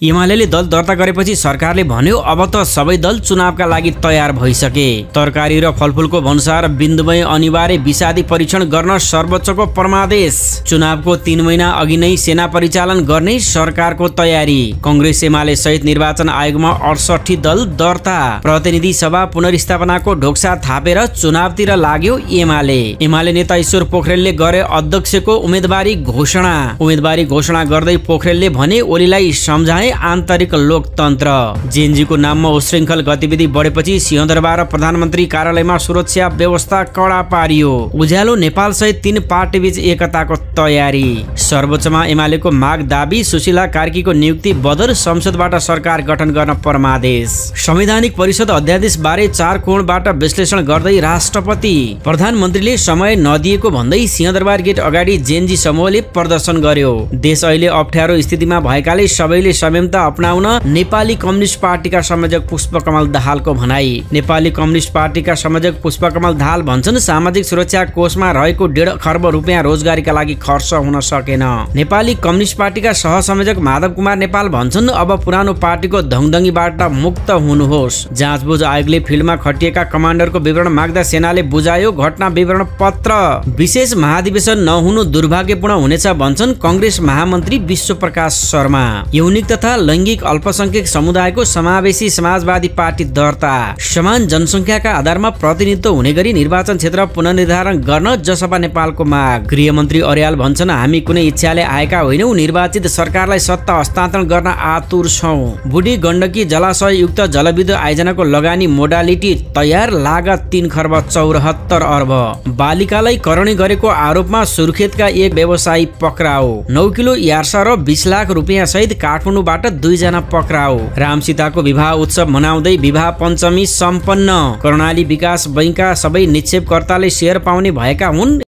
एमाले दल दर्ता गरेपछि सरकारले भन्यो अब त सबै दल चुनावका लागि तयार भइसके। तरकारी र फलफुलको भन्सार बिन्दुमै अनिवार्य विषादी परीक्षण गर्न सर्वोच्चको परमादेश। चुनावको 3 महिना अघि नै सेना परिचालन गर्ने सरकारको तयारी। कांग्रेस एमाले सहित निर्वाचन आयोगमा 68 दल दर्ता। प्रतिनिधि सभा पुनर्स्थापनाको ढोक्सा थापेर चुनावतिर लाग्यो एमाले नेता ईश्वर पोखरेलले गरे अध्यक्षको उम्मेदवारी घोषणा गर्दै पोखरेलले भने ओलीलाई सम्झाए आन्तरिक लोकतन्त्र। जेएनजीको नाममा उशृङ्खल गतिविधि बढेपछि सिंहदरबार र प्रधानमन्त्री कार्यालयमा सुरक्षा व्यवस्था कडा पारियो। उज्यालो नेपाल सहित 3 पार्टीबीच एकताको तयारी। सर्वोच्चमा एमालेको माग दाबी। सुशीला कार्कीको नियुक्ति बदर। संसदबाट सरकार गठन गर्न परमादेश। संवैधानिक परिषद अध्यादेश बारे 4 कोणबाट विश्लेषण गर्दै राष्ट्रपति। प्रधानमन्त्रीले समय नदिएको भन्दै सिंहदरबार गेट अगाडि जेएनजी समूहले प्रदर्शन गर्यो। देश अहिले अप्ठ्यारो स्थितिमा भएकाले सबैले संयमता अपनाउन नेपाली कम्युनिस्ट पार्टीका संयोजक पुष्पकमल दाहालको भनाई। नेपाली कम्युनिस्ट पार्टीका संयोजक पुष्पकमल दाहाल भन्छन् सामाजिक सुरक्षा कोषमा रहेको 1.5 खर्ब रुपियाँ रोजगारीका लागि खर्च हुन सकेन। नेपाली कम्युनिस्ट पार्टीका सहसंयोजक माधव कुमार नेपाल भन्छन् अब पुरानो पार्टीको धङधङीबाट मुक्त हुनुहोस्। जाँचबुझ आयोगले फिल्डमा खटिएका कमान्डरको विवरण माग्दा सेनाले बुझायो घटना विवरण पत्र। विशेष महाधिवेशन नहुनु दुर्भाग्यपूर्ण हुनेछ भन्छन् कांग्रेस महामन्त्री विश्वप्रकाश शर्मा। यौनिक तथा लैंगिक अल्पसंख्यक समुदायको समावेशी समाजवादी पार्टी दर्ता। समान जनसंख्याका आधारमा प्रतिनिधित्व हुने गरी निर्वाचन क्षेत्र पुनर्निर्धारण गर्न जसपा नेपालको माग। गृहमन्त्री अर्याल भन्छन् हामी कुनै इच्छाले आएका होइनौं, निर्वाचित सरकारलाई सत्ता हस्तान्तरण गर्न आतुर छौं। बुढी गण्डकी जलाशय युक्त जलविद्युत आयोजनाको लगानी मोडालिटी तयार। लागत 3 खर्ब 74 अर्ब। बालिकालाई करणी गरेको आरोपमा सुर्खेतका एक व्यवसायी पक्राउ। 9 किलो यार्सा र 20 लाख रुपियाँ सहित काठमाडौँबाट 2 जना पक्राउ। रामसीताको विवाह उत्सव मनाउँदै विवाह पञ्चमी सम्पन्न। कर्णाली विकास बैंकका सबै निक्षेपकर्ताले शेयर पाउने भएका हुन्।